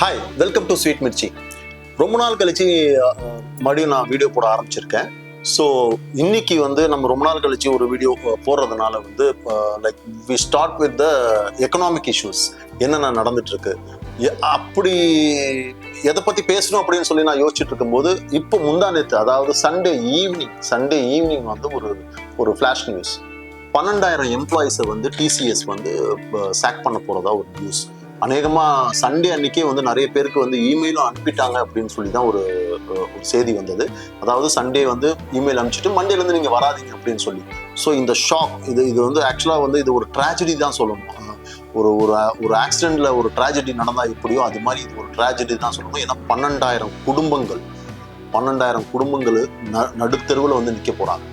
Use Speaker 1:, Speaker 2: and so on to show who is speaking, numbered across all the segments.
Speaker 1: Hi, welcome to sweet Mirchi. ரொம்ப நாள் கழிச்சு மறுபடியும் நான் வீடியோ போட ஆரம்பிச்சிருக்கேன். ஸோ இன்னைக்கு நம்ம ரொம்ப நாள் கழிச்சு ஒரு வீடியோ போடுறதுனால like we start with the economic issues. என்னென்ன நடந்துட்டு இருக்கு, அப்படி எதை பற்றி பேசணும் அப்படின்னு சொல்லி நான் யோசிச்சுட்டு இருக்கும்போது இப்போ முந்தானேத்து, அதாவது சண்டே ஈவினிங் ஒரு ஃப்ளாஷ் நியூஸ். 12,000 எம்ப்ளாயிஸை டிசிஎஸ் சாக் பண்ண போகிறதா ஒரு நியூஸ். அநேகமாக சண்டே அன்னைக்கே நிறைய பேருக்கு இமெயிலும் அனுப்பிட்டாங்க அப்படின்னு சொல்லி தான் ஒரு செய்தி வந்தது. அதாவது சண்டே இமெயில் அனுப்பிச்சிட்டு மண்டேலேருந்து நீங்கள் வராதிங்க அப்படின்னு சொல்லி. ஸோ இந்த ஷாக் இது ஆக்சுவலாக இது ஒரு ட்ராஜடி தான் சொல்லணும். ஒரு ஆக்சிடென்ட்ல ஒரு ட்ராஜடி நடந்தால் எப்படியோ அது மாதிரி இது ஒரு ட்ராஜடி தான் சொல்லணும். ஏன்னா 12,000 குடும்பங்கள் நடுத்தெருவில் நிற்க போகிறாங்க.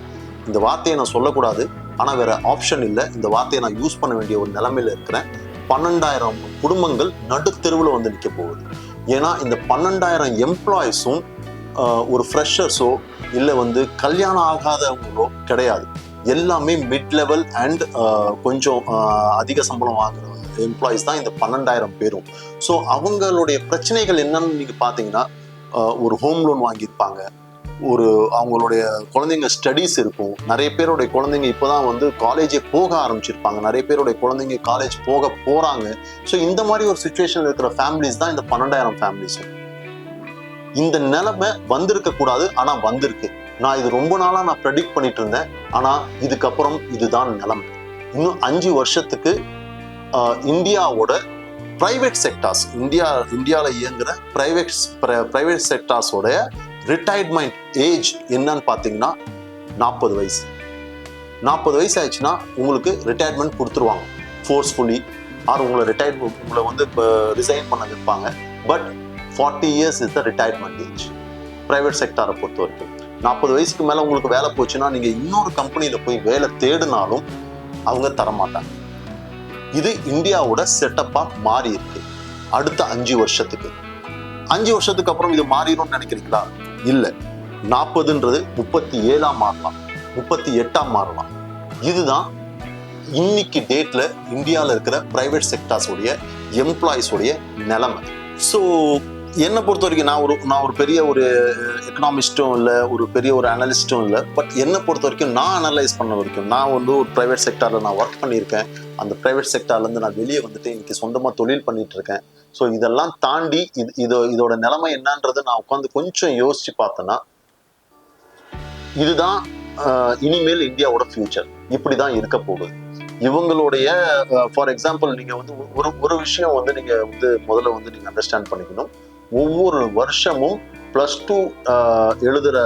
Speaker 1: இந்த வார்த்தையை நான் சொல்லக்கூடாது, ஆனால் வேற ஆப்ஷன் இல்லை. இந்த வார்த்தையை நான் யூஸ் பண்ண வேண்டிய ஒரு நிலைமையில இருக்கிறேன். 12,000 குடும்பங்கள் நடுத்தெருவில் நிற்க போகுது. ஏன்னா இந்த 12,000 எம்ப்ளாயிஸும் ஒரு ஃப்ரெஷர்ஸோ இல்லை கல்யாணம் ஆகாதவங்களோ கிடையாது. எல்லாமே மிட் லெவல் அண்ட் கொஞ்சம் அதிக சம்பளம் வாங்குற எம்ப்ளாயிஸ் தான் இந்த 12,000 பேரும். ஸோ அவங்களுடைய பிரச்சனைகள் என்னன்னு நீங்க பார்த்தீங்கன்னா, ஒரு ஹோம் லோன் வாங்கியிருப்பாங்க, அவங்களுடைய குழந்தைங்க ஸ்டடீஸ் இருக்கும். நிறைய பேருடைய குழந்தைங்க இப்போதான் காலேஜே போக ஆரம்பிச்சிருப்பாங்க. நிறைய பேருடைய குழந்தைங்க காலேஜ் போறாங்க. ஸோ இந்த மாதிரி ஒரு சுச்சுவேஷன் இருக்கிற ஃபேமிலிஸ் தான் இந்த 12,000 ஃபேமிலிஸ். இந்த நிலைமை வந்திருக்க கூடாது, ஆனா வந்திருக்கு. நான் இது ரொம்ப நாளா நான் ப்ரெடிக்ட் பண்ணிட்டு இருந்தேன். ஆனா இதுக்கப்புறம் இதுதான் நிலைமை. இன்னும் 5 வருஷத்துக்கு இந்தியாவோட பிரைவேட் செக்டார்ஸ், இந்தியாவில் இயங்குற பிரைவேட் செக்டார்ஸோட ரிட்டையர்மெண்ட் ஏஜ் என்னன்னு பார்த்தீங்கன்னா 40 வயசு. 40 வயசு ஆயிடுச்சுன்னா உங்களுக்கு ரிட்டையர்மெண்ட் கொடுத்துருவாங்க ஃபோர்ஸ்ஃபுல்லி. உங்களை இப்போ ரிசைன் பண்ண வைப்பாங்க. But 40 years is the retirement age private செக்டாரை பொறுத்த வரைக்கும். 40 வயசுக்கு மேலே உங்களுக்கு வேலை போச்சுன்னா நீங்கள் இன்னொரு கம்பெனியில் போய் வேலை தேடினாலும் அவங்க தரமாட்டாங்க. இது இந்தியாவோட செட்டப்பாக மாறி இருக்கு. அடுத்த 5 வருஷத்துக்கு 5 வருஷத்துக்கு அப்புறம் இது மாறிடும்னு நினைக்கிறீங்களா? இல்லை. 40ன்றது 37 மாறலாம், 38 மாறலாம். இதுதான் இன்னைக்கு டேட்ல இந்தியாவில் இருக்கிற பிரைவேட் செக்டார்ஸோடைய எம்ப்ளாயிஸோடைய நிலைமை. ஸோ என்னை பொறுத்த வரைக்கும் நான் ஒரு பெரிய ஒரு எக்கனாமிஸ்டும் இல்லை, ஒரு பெரிய ஒரு அனலிஸ்டும் இல்லை. பட் என்னை பொறுத்த வரைக்கும் நான் அனலைஸ் பண்ண வரைக்கும், நான் ஒரு ப்ரைவேட் செக்டாரில் நான் ஒர்க் பண்ணியிருக்கேன். அந்த ப்ரைவேட் செக்டார்லேருந்து நான் வெளியே இன்னைக்கு சொந்தமாக தொழில் பண்ணிட்டு இருக்கேன். ஸோ இதெல்லாம் தாண்டி இதோட நிலைமை என்னன்றது நான் உட்காந்து கொஞ்சம் யோசிச்சு பார்த்தேன்னா, இதுதான் இனிமேல் இந்தியாவோட ஃபியூச்சர். இப்படிதான் இருக்க போகுது. இவங்களுடைய ஃபார் எக்ஸாம்பிள் நீங்க ஒரு விஷயம் நீங்க முதல்ல நீங்க அண்டர்ஸ்டாண்ட் பண்ணிக்கணும். ஒவ்வொரு வருஷமும் +2 எழுதுற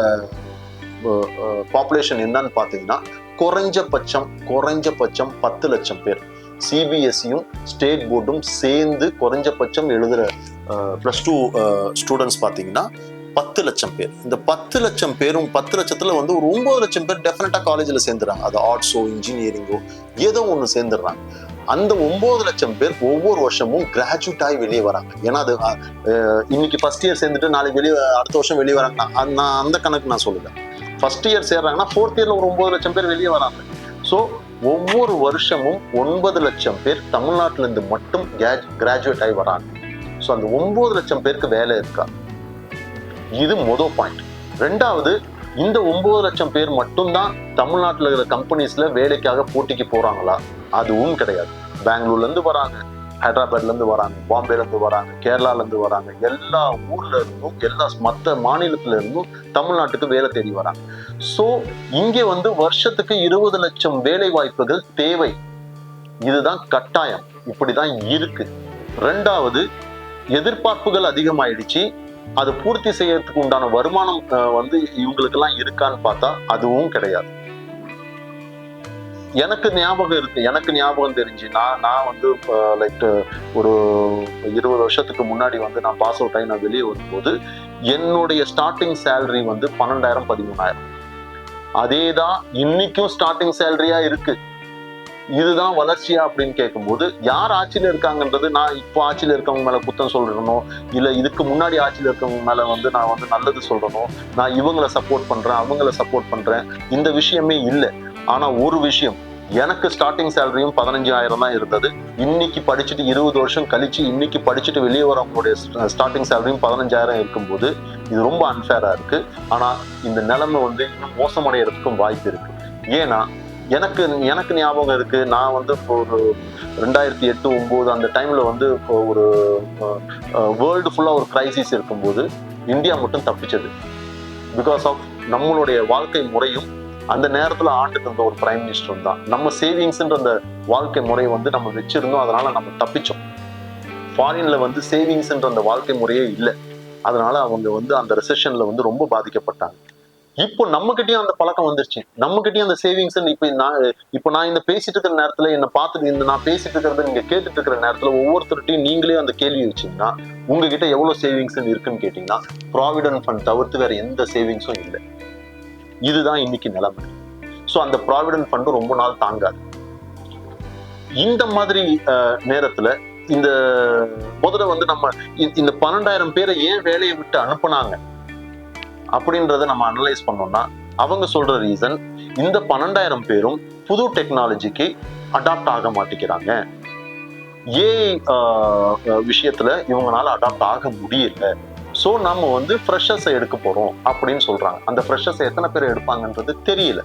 Speaker 1: பாப்புலேஷன் என்னன்னு பார்த்தீங்கன்னா குறைஞ்சபட்சம் 10 லட்சம் பேர். சிபிஎஸ்சியும் ஸ்டேட் போர்டும் சேர்ந்து குறைஞ்சபட்சம் எழுதுற +2 ஸ்டூடெண்ட்ஸ் பார்த்தீங்கன்னா 10 லட்சம் பேர். இந்த 10 லட்சம் பேரும் 10 லட்சத்துல ஒரு 9 லட்சம் பேர் டெஃபினட்டா காலேஜில் சேர்ந்துடுறாங்க. அது ஆர்ட்ஸோ இன்ஜினியரிங்கோ ஏதோ ஒன்று சேர்ந்துடுறாங்க. அந்த 9 லட்சம் பேர் ஒவ்வொரு வருஷமும் கிராஜுவேட் ஆகி வெளியே வராங்க. ஏன்னா அது இன்னைக்கு ஃபர்ஸ்ட் இயர் சேர்ந்துட்டு நாளைக்கு அடுத்த வருஷம் வெளியே வராங்கன்னா நான் அந்த கணக்கு நான் சொல்லுவேன். ஃபர்ஸ்ட் இயர் சேர்றாங்கன்னா 4th இயர்ல ஒரு 9 லட்சம் பேர் வெளியே வராங்க. ஸோ ஒவ்வொரு வருஷமும் 9 லட்சம் பேர் தமிழ்நாட்டில இருந்து மட்டும் கிராஜுவேட் ஆகி வராங்க. ஸோ அந்த 9 லட்சம் பேருக்கு வேலை இருக்கா? இது முதல் பாயிண்ட். ரெண்டாவது, இந்த 9 லட்சம் பேர் மட்டும்தான் தமிழ்நாட்டில் இருக்கிற கம்பெனிஸ்ல வேலைக்காக போட்டிக்கு போறாங்களா? அதுவும் கிடையாது. பெங்களூர்ல இருந்து வராங்க, ஹைதராபாத்ல இருந்து வராங்க, பாம்பேல இருந்து வராங்க, கேரளால இருந்து வராங்க. எல்லா ஊர்ல இருந்தும் எல்லா மற்ற மாநிலத்துல இருந்தும் தமிழ்நாட்டுக்கு வேலை தேடி வராங்க. ஸோ இங்கே வருஷத்துக்கு 20 லட்சம் வேலை வாய்ப்புகள் தேவை. இதுதான் கட்டாயம். இப்படிதான் இருக்கு. ரெண்டாவது, எதிர்பார்ப்புகள் அதிகமாயிடுச்சு. அதை பூர்த்தி செய்யறதுக்கு உண்டான வருமானம் இவங்களுக்கு எல்லாம் இருக்கான்னு பார்த்தா அதுவும் கிடையாது. எனக்கு ஞாபகம் தெரிஞ்சு நான் லைக் ஒரு 20 வருஷத்துக்கு முன்னாடி நான் பாஸ் அவுட் ஆகி நான் வெளியே வரும்போது என்னுடைய ஸ்டார்டிங் சேலரி 12,000 13,000. அதே தான் இன்னைக்கும் ஸ்டார்டிங் சேலரியா இருக்கு. இதுதான் வளர்ச்சியா அப்படின்னு கேட்கும்போது, யார் ஆட்சியில இருக்காங்கன்றது நான் இப்போ ஆட்சியில இருக்கவங்க மேல குத்தம் சொல்றனோ, இல்ல இதுக்கு முன்னாடி ஆட்சியில இருக்கவங்க மேல நான் நல்லது சொல்றனோ, நான் இவங்களை சப்போர்ட் பண்றேன் அவங்கள சப்போர்ட் பண்றேன், இந்த விஷயமே இல்லை. ஆனா ஒரு விஷயம், எனக்கு ஸ்டார்டிங் சேலரியும் 15,000 தான் இருந்தது. இன்னைக்கு படிச்சுட்டு 20 வருஷம் கழிச்சு இன்னைக்கு படிச்சுட்டு வெளியே வரவங்களுடைய ஸ்டார்டிங் சேலரியும் 15,000 இருக்கும்போது இது ரொம்ப அன்ஃபேரா இருக்கு. ஆனா இந்த நிலைமை வந்து இன்னும் மோசமடைகிறதுக்கும் வாய்ப்பு இருக்கு. ஏன்னா எனக்கு எனக்கு ஞாபகம் இருக்கு, நான் வந்து இப்போ ஒரு 2008-09 அந்த டைம்ல வந்து ஒரு வேர்ல்டு ஃபுல்லா ஒரு கிரைசிஸ் இருக்கும்போது இந்தியா மட்டும் தப்பிச்சது. பிகாஸ் ஆஃப் நம்மளுடைய வாழ்க்கை முறையும் அந்த நேரத்துல ஆண்டுக்கு இருந்த ஒரு பிரைம் மினிஸ்டரும் தான். நம்ம சேவிங்ஸ்ன்ற அந்த வாழ்க்கை முறை வந்து நம்ம வச்சிருந்தோம், அதனால நம்ம தப்பிச்சோம். ஃபாரின்ல வந்து சேவிங்ஸ்ன்ற அந்த வாழ்க்கை முறையே இல்லை, அதனால அவங்க வந்து அந்த ரெசெஷன்ல வந்து ரொம்ப பாதிக்கப்பட்டாங்க. இப்போ நம்ம கிட்டயும் அந்த பழக்கம் வந்துருச்சு, நம்ம கிட்டயும் அந்த சேவிங்ஸ். இப்போ நான் இந்த பேசிட்டு இருக்கிற நேரத்துல என்ன பார்த்துட்டு இந்த நான் பேசிட்டு இருக்கிறத நீங்க கேட்டுட்டு இருக்கிற நேரத்துல ஒவ்வொருத்தருட்டையும் நீங்களே அந்த கேள்வி வச்சீங்கன்னா உங்ககிட்ட எவ்வளவு சேவிங்ஸ் இருக்குன்னு கேட்டீங்கன்னா ப்ராவிடன்ட் ஃபண்ட் தவிர்த்து வேற எந்த சேவிங்ஸும் இல்லை. இதுதான் இன்னைக்கு நிலைமை. ஸோ அந்த ப்ராவிடன்ட் ஃபண்டும் ரொம்ப நாள் தாங்காது. இந்த மாதிரி நேரத்துல இந்த முதல்ல வந்து நம்ம இந்த 12,000 பேரை ஏன் வேலையை விட்டு அனுப்புனாங்க அப்படின்றத நம்ம அனலைஸ் பண்ணோம்னா அவங்க சொல்ற ரீசன், இந்த 12,000 பேரும் புது டெக்னாலஜிக்கு அடாப்ட் ஆக மாட்டேங்கிறாங்க. விஷயத்துல இவங்களால அடாப்ட் ஆக முடியல. ஸோ நம்ம வந்து ஃப்ரெஷர்ஸை எடுக்க போறோம் அப்படின்னு சொல்றாங்க. அந்த ஃப்ரெஷர்ஸை எத்தனை பேர் எடுப்பாங்கன்றது தெரியல.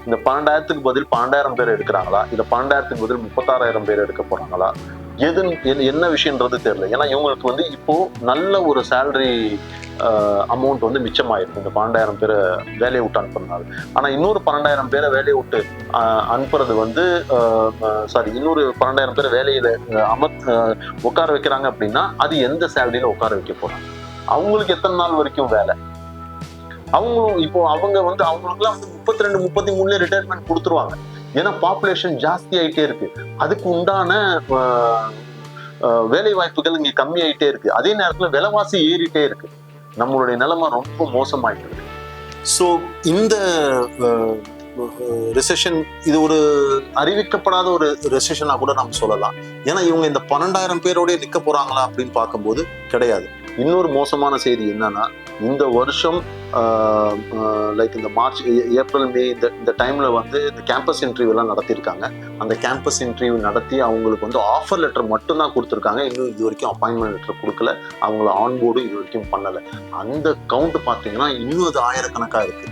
Speaker 1: இந்த 12,000க்கு பதில் 12,000 பேர் எடுக்கிறாங்களா, இல்ல 12,000க்கு பதில் 36,000 பேர் எடுக்க போறாங்களா, என்ன விஷயம்ன்றது தெரியல. ஏன்னா இவங்களுக்கு வந்து இப்போ நல்ல ஒரு சேலரி அமௌண்ட் வந்து மிச்சமாயிருக்கு இந்த 12,000 பேரை வேலையை விட்டு அனுப்புறதுனால. ஆனா இன்னொரு 12,000 பேரை வேலையை விட்டு அனுப்புறது வந்து இன்னொரு 12,000 பேரை வேலையில உட்கார வைக்கிறாங்க அப்படின்னா அது எந்த சேலரியில உட்கார வைக்க போறாங்க, அவங்களுக்கு எத்தனை நாள் வரைக்கும் வேலை, அவங்களும் இப்போ அவங்க வந்து அவங்களுக்குலாம் வந்து 32-33 ரிட்டையர்மெண்ட் கொடுத்துருவாங்க. ஏன்னா பாப்புலேஷன் ஜாஸ்தி ஆயிட்டே இருக்கு, அதுக்கு உண்டான வேலை வாய்ப்புகள் இங்க கம்மி ஆயிட்டே இருக்கு. அதே நேரத்துல விலைவாசி ஏறிட்டே இருக்கு. நம்மளுடைய நிலைமை ரொம்ப மோசமாயிட்டு இருக்கு. ஸோ இந்த ரிசெஷன் இது ஒரு அறிவிக்கப்படாத ஒரு ரெசெஷனா கூட நம்ம சொல்லலாம். ஏன்னா இவங்க இந்த 12,000 பேரோடய நிக்க போறாங்களா அப்படின்னு பார்க்கும்போது கிடையாது. இன்னொரு மோசமான செய்தி என்னன்னா, இந்த வருஷம் லைக் இந்த மார்ச், ஏப்ரல், மே இந்த டைம்ல வந்து இந்த கேம்பஸ் இன்டர்வியூ எல்லாம் நடத்தியிருக்காங்க. அந்த கேம்பஸ் இன்டர்வியூ நடத்தி அவங்களுக்கு வந்து ஆஃபர் லெட்டர் மட்டும்தான் கொடுத்துருக்காங்க. இன்னும் இது வரைக்கும் அப்பாயின்மெண்ட் லெட்டர் கொடுக்கல, அவங்கள ஆன்போர்டும் இது வரைக்கும் பண்ணலை. அந்த கவுண்ட் பார்த்தீங்கன்னா இன்னும் அது ஆயிரக்கணக்காக இருக்கு.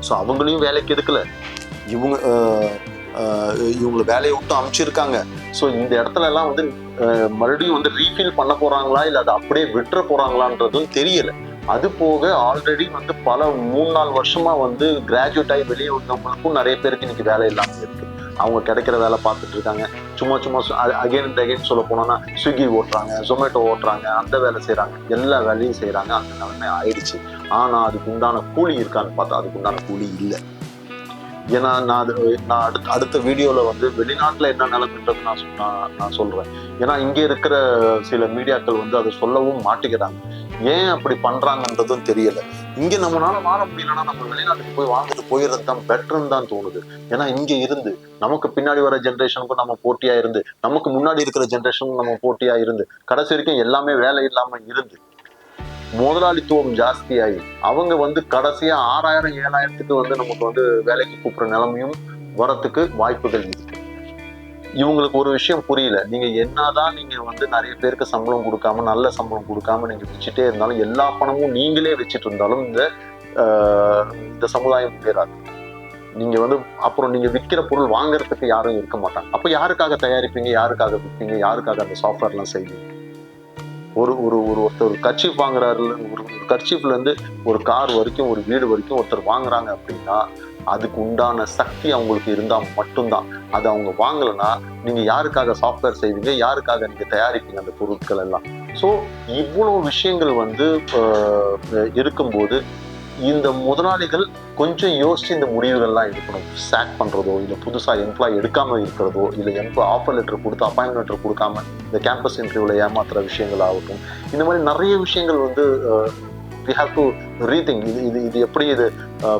Speaker 1: ஸோ அவங்களையும் வேலைக்கு எடுக்கல, இவங்களை வேலையை விட்டு அமைச்சிருக்காங்க. ஸோ இந்த இடத்துல எல்லாம் வந்து மறுபடியும் வந்து ரீஃபில் பண்ண போறாங்களா இல்லை அதை அப்படியே விட்டுற போறாங்களான்றதும் தெரியல. அது போக ஆல்ரெடி வந்து பல 3-4 வருஷமா வந்து கிராஜுவேட் ஆகி வெளியே வந்தவங்களுக்கும் நிறைய பேருக்கு இன்னைக்கு வேலை இல்லாமல் இருக்கு. அவங்க கிடைக்கிற வேலை பார்த்துட்டு இருக்காங்க. சும்மா அகைன் அண்ட் அகைன் சொல்ல போனோம்னா ஸ்விக்கி ஓட்டுறாங்க, ஜொமேட்டோ ஓட்டுறாங்க, அந்த வேலை செய்யறாங்க, எல்லா வேலையும் செய்யறாங்க. அந்த நிலைமை ஆயிடுச்சு. ஆனா அதுக்கு உண்டான கூலி இருக்கான்னு பார்த்தா அதுக்கு உண்டான கூலி இல்லை. ஏன்னா நான் அடுத்த வீடியோல வந்து வெளிநாட்டுல என்ன நிலைமைன்றது நான் சொல்றேன். ஏன்னா இங்கே இருக்கிற சில மீடியாக்கள் வந்து அதை சொல்லவும் மாட்டேங்கிறாங்க. ஏன் அப்படி பண்றாங்கன்றதும் தெரியல. இங்க நம்மளால வாழ முடியலன்னா நம்ம வெளிநாட்டுக்கு போய் வாழ்ந்துட்டு போயிடுறது தான் பெட்டர்ன்னு தான் தோணுது. ஏன்னா இங்க இருந்து நமக்கு பின்னாடி வர ஜென்ரேஷனுக்கும் நம்ம போட்டியா இருந்து, நமக்கு முன்னாடி இருக்கிற ஜென்ரேஷனுக்கும் நம்ம போட்டியா இருந்து, கடைசி வரைக்கும் எல்லாமே வேலை இல்லாம இருந்து முதலாளித்துவம் ஜாஸ்தியாகி அவங்க வந்து கடைசியா 6,000-7,000க்கு வந்து நமக்கு வந்து வேலைக்கு கூப்பிடுற நிலைமையும் வரத்துக்கு வாய்ப்புகள் இருக்கு. இவங்களுக்கு ஒரு விஷயம் புரியல, நீங்க என்னதான் நீங்க வந்து நிறைய பேருக்கு சம்பளம் கொடுக்காம, நல்ல சம்பளம் கொடுக்காம நீங்க வச்சுட்டே இருந்தாலும், எல்லா பணமும் நீங்களே வச்சுட்டு இருந்தாலும் இந்த சமுதாயம் முன்னேறாது. நீங்க வந்து அப்புறம் நீங்க விற்கிற பொருள் வாங்குறதுக்கு யாரும் இருக்க மாட்டாங்க. அப்ப யாருக்காக தயாரிப்பீங்க, யாருக்காக விற்பீங்க, யாருக்காக அந்த சாஃப்ட்வேர்லாம் செய்வீங்க? ஒருத்தர் கர்ச்சீஃப் வாங்குறாரு, ஒரு கர்ச்சீஃப்ல இருந்து ஒரு கார் வரைக்கும், ஒரு வீடு வரைக்கும் ஒருத்தர் வாங்குறாங்க அப்படின்னா அதுக்கு உண்டான சக்தி அவங்களுக்கு இருந்தா மட்டும்தான். அது அவங்க வாங்கலைன்னா நீங்க யாருக்காக சாஃப்ட்வேர் செய்வீங்க, யாருக்காக நீங்க தயாரிப்பீங்க அந்த பொருட்கள் எல்லாம்? ஸோ இவ்வளவு விஷயங்கள் வந்து இருக்கும்போது இந்த முதலாளிகள் கொஞ்சம் யோசிச்சு இந்த முடிவுகள்லாம் எடுக்கணும். சாக் பண்றதோ, இல்லை புதுசா எம்ப்ளாய் எடுக்காம இருக்கிறதோ, இல்லை ஆஃபர் லெட்டர் கொடுத்து அப்பாயின்மெண்ட் லெட்டர் கொடுக்காம இந்த கேம்பஸ் இன்டர்வியூல ஏமாத்துற விஷயங்கள் ஆகட்டும், இந்த மாதிரி நிறைய விஷயங்கள் வந்து we have to rethink இது எப்படி இது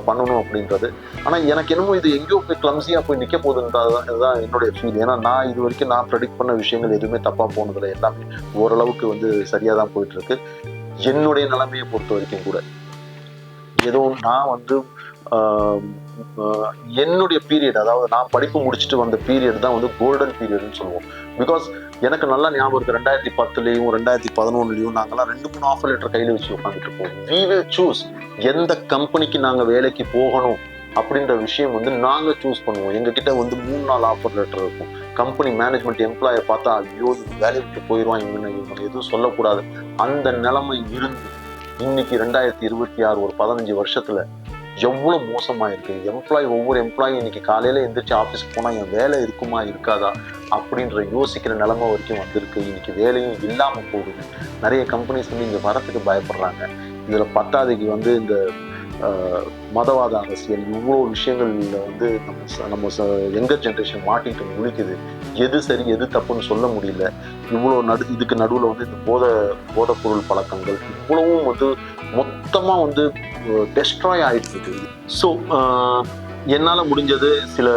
Speaker 1: பண்ணணும் அப்படின்றது. ஆனா எனக்கு என்னமோ இது எங்கேயோ போய் கிளம்ஸியா போய் நிக்க போகுதுன்றதுதான் என்னுடைய ஃபீல். ஏன்னா நான் இது வரைக்கும் நான் ப்ரெடிக்ட் பண்ண விஷயங்கள் எதுவுமே தப்பா போனதில்லை, எல்லாமே ஓரளவுக்கு வந்து சரியா தான் போயிட்டு இருக்கு. என்னுடைய நிலைமையை பொறுத்த வரைக்கும் கூட ஏதோ நான் வந்து என்னுடைய பீரியட், அதாவது நான் படிப்பு முடிச்சுட்டு வந்த பீரியட் தான் வந்து கோல்டன் பீரியட்னு சொல்லுவோம். பிகாஸ் எனக்கு நல்லா ஞாபகம் இருக்கு, 2010லயும் 2011லயும் நாங்கெல்லாம் 2-3 ஆஃபர் லெட்டர் கையில் வச்சு உட்காந்துட்டு இருப்போம். we will choose எந்த கம்பெனிக்கு நாங்கள் வேலைக்கு போகணும் அப்படின்ற விஷயம் வந்து நாங்கள் சூஸ் பண்ணுவோம். எங்ககிட்ட வந்து 3-4 ஆஃபர் லெட்டர் இருக்கும். கம்பெனி மேனேஜ்மெண்ட் எம்ப்ளாயை பார்த்தா ஐயோ இவங்க வேலையை விட்டு போயிடுவான், இவங்க எதுவும் சொல்லக்கூடாது அந்த நிலைமை இருந்து இன்னைக்கு 2026 ஒரு 15 வருஷத்துல எவ்வளவு மோசமா இருக்கு. ஒவ்வொரு எம்ப்ளாயி இன்னைக்கு காலையில எந்திரிச்சு ஆஃபீஸ்க்கு போனா என் வேலை இருக்குமா இருக்காதா அப்படின்ற யோசிக்கிற நிலைமை வரைக்கும் வந்திருக்கு. இன்னைக்கு வேலையும் இல்லாம போகுது. நிறைய கம்பெனிஸ் வந்து இங்க வரத்துக்கு பயப்படுறாங்க. இதுல பத்தாவதுக்கு வந்து இந்த மதவாத அரசியல் இவ்வளோ விஷயங்கள்ல வந்து நம்ம யங்கர் ஜென்ரேஷன் மாட்டிட்டு முழிக்குது. எது சரி எது தப்புன்னு சொல்ல முடியல. இவ்வளோ இதுக்கு நடுவில் வந்து இந்த போதைப் பொருள் பழக்கங்கள் இவ்வளவும் வந்து மொத்தமா வந்து டெஸ்ட்ராய் ஆயிட்டு இருக்கு. ஸோ என்னால் முடிஞ்சது சில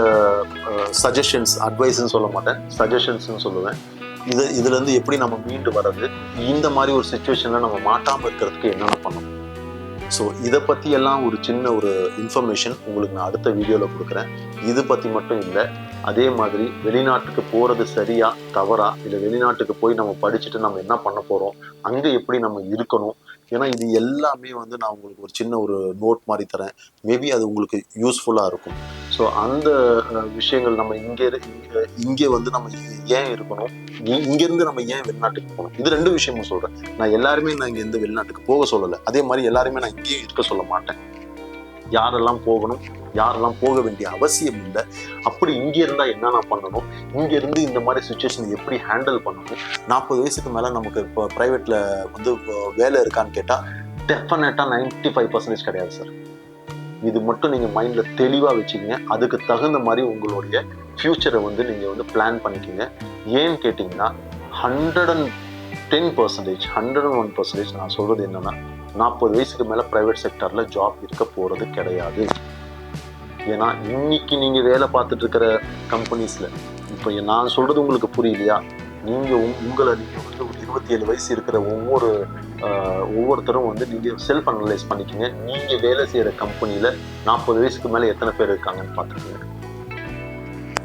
Speaker 1: சஜஷன்ஸ், அட்வைஸ்ன்னு சொல்ல மாட்டேன், சஜஷன்ஸ்ன்னு சொல்லுவேன். இதுல இருந்து எப்படி நம்ம மீண்டு வர்றது, இந்த மாதிரி ஒரு சுச்சுவேஷன்ல நம்ம மாட்டாமல் இருக்கிறதுக்கு என்னென்ன பண்ணணும். ஸோ இதை பற்றி எல்லாம் ஒரு சின்ன ஒரு இன்ஃபர்மேஷன் உங்களுக்கு நான் அடுத்த வீடியோவில் கொடுக்குறேன். இது பற்றி மட்டும் இல்லை, அதே மாதிரி வெளிநாட்டுக்கு போகிறது சரியா தவறா, இல்லை வெளிநாட்டுக்கு போய் நம்ம படிச்சுட்டு நம்ம என்ன பண்ண போகிறோம், அங்கே எப்படி நம்ம இருக்கணும், ஏன்னா இது எல்லாமே வந்து நான் உங்களுக்கு ஒரு சின்ன ஒரு நோட் மாதிரி தரேன். மேபி அது உங்களுக்கு யூஸ்ஃபுல்லாக இருக்கும். ஸோ அந்த விஷயங்கள் நம்ம இங்கே வந்து நம்ம ஏன் இருக்கணும், இங்கேருந்து நம்ம ஏன் வெளிநாட்டுக்கு போகணும், இது 2 விஷயமும் சொல்கிறேன். நான் எல்லாருமே நான் இங்கேருந்து வெளிநாட்டுக்கு போக சொல்லலை, அதே மாதிரி எல்லாருமே நான் இங்கேயும் இருக்க சொல்ல மாட்டேன். யாரெல்லாம் போகணும், யாரெல்லாம் போக வேண்டிய அவசியம் இல்லை, அப்படி இங்கே இருந்தால் என்னென்ன பண்ணணும், இங்கேருந்து இந்த மாதிரி சுச்சுவேஷன் எப்படி ஹேண்டில் பண்ணணும். 40 வயசுக்கு மேலே நமக்கு இப்போ ப்ரைவேட்டில் வந்து வேலை இருக்கான்னு கேட்டால் டெஃபினட்டாக 95% கிடையாது சார். இது மட்டும் நீங்கள் மைண்டில் தெளிவாக வச்சுக்கிங்க. அதுக்கு தகுந்த மாதிரி உங்களுடைய ஃப்யூச்சரை வந்து நீங்கள் வந்து பிளான் பண்ணிக்கோங்க. ஏன்னு கேட்டிங்கன்னா 110%, 101% நான் சொல்கிறது என்னென்னா 40 வயசுக்கு மேலே ப்ரைவேட் செக்டரில் ஜாப் இருக்க போகிறது கிடையாது. ஏன்னா இன்னைக்கு நீங்கள் வேலை பார்த்துட்டு இருக்கிற கம்பெனிஸில், இப்போ நான் சொல்கிறது உங்களுக்கு புரியலையா, நீங்கள் வந்து ஒரு 27 வயசு இருக்கிற ஒவ்வொருத்தரும் வந்து நீங்கள் செல்ஃப் அனலைஸ் பண்ணிக்கோங்க. நீங்கள் வேலை செய்கிற கம்பெனியில் 40 வயசுக்கு மேலே எத்தனை பேர் இருக்காங்கன்னு பார்த்துக்கோங்க.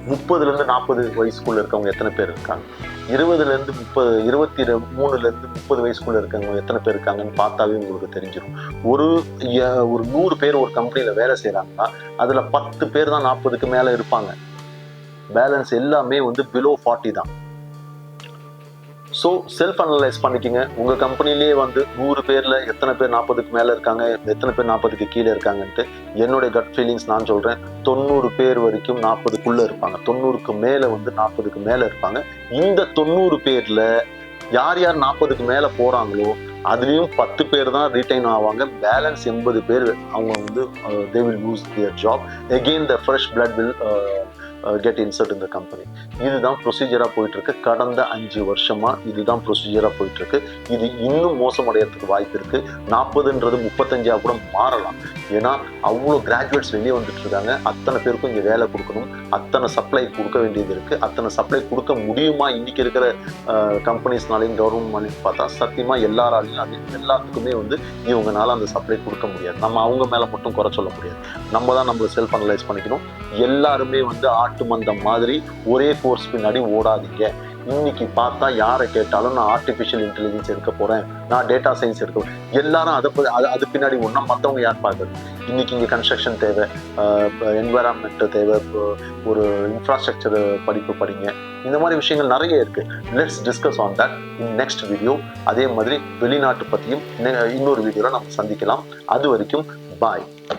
Speaker 1: 30லேருந்து 40 வயசுக்குள்ளே இருக்கவங்க எத்தனை பேர் இருக்காங்க, 20லேருந்து 30, 23லேருந்து 30 வயசுக்குள்ளே இருக்கவங்க எத்தனை பேர் இருக்காங்கன்னு பார்த்தாவே உங்களுக்கு தெரிஞ்சிடும். ஒரு 100 பேர் ஒரு கம்பெனியில் வேலை செய்கிறாங்கன்னா அதில் 10 பேர் தான் 40க்கு மேலே இருப்பாங்க. பேலன்ஸ் எல்லாமே வந்து பிலோ 40 தான். ஸோ செல்ஃப் அனலைஸ் பண்ணிக்கோங்க. உங்கள் கம்பெனிலேயே வந்து 100 பேரில் எத்தனை பேர் 40க்கு மேலே இருக்காங்க, எத்தனை பேர் 40க்கு கீழே இருக்காங்கன்ட்டு என்னுடைய கட் ஃபீலிங்ஸ் நான் சொல்கிறேன். 90 பேர் வரைக்கும் 40க்குள்ளே இருப்பாங்க, 90க்கு மேலே வந்து 40க்கு மேலே இருப்பாங்க. இந்த 90 பேரில் யார் 40க்கு மேலே போகிறாங்களோ அதுலேயும் 10 பேர் தான் ரீட்டைன் ஆவாங்க. பேலன்ஸ் 80 பேர் அவங்க வந்து they will lose their job. Again the fresh blood will get insert in the company. இதுதான் ப்ரொசீஜராக போயிட்டுருக்கு. கடந்த 5 வருஷமாக இதுதான் ப்ரொசீஜராக போயிட்டுருக்கு. இது இன்னும் மோசமடைகிறதுக்கு வாய்ப்பு இருக்குது. 40ன்றது 35 கூட மாறலாம். ஏன்னா அவ்வளோ கிராஜுவேட்ஸ் வெளியே வந்துட்டு இருக்காங்க. அத்தனை பேருக்கும் இங்கே வேலை கொடுக்கணும், அத்தனை சப்ளை கொடுக்க வேண்டியது இருக்குது. அத்தனை சப்ளை கொடுக்க முடியுமா இன்றைக்கி இருக்கிற கம்பெனிஸ்னாலையும் கவர்மெண்ட்னாலையும் பார்த்தா சத்தியமாக எல்லாராலையும் எல்லாத்துக்குமே வந்து இவங்கனால அந்த சப்ளை கொடுக்க முடியாது. நம்ம அவங்க மேலே மட்டும் குறை சொல்ல முடியாது. நம்ம தான் நம்மளை செல்ஃப் அனலைஸ் பண்ணிக்கணும். எல்லாருமே வந்து ஆட்டு மந்தம் மாதிரி ஒரே கோர்ஸ் பின்னாடி ஓடாதீங்க. இன்னைக்கு பார்த்தா யாரை கேட்டாலும் நான் ஆர்டிஃபிஷியல் இன்டெலிஜென்ஸ் எடுக்க போகிறேன், நான் டேட்டா சயின்ஸ் எடுக்க போகிறேன், எல்லாரும் அது பின்னாடி ஒன்றா. மற்றவங்க யார் பார்க்குறது? இன்னைக்கு இங்கே கன்ஸ்ட்ரக்ஷன் தேவை, என்வைரான்மெண்ட்டு தேவை, ஒரு இன்ஃப்ராஸ்ட்ரக்சர் படிப்பு படிங்க. இந்த மாதிரி விஷயங்கள் நிறைய இருக்குது. Let's discuss on that in next video. அதே மாதிரி வெளிநாட்டு பற்றியும் இன்னொரு வீடியோவில் நம்ம சந்திக்கலாம். அது வரைக்கும் பாய்.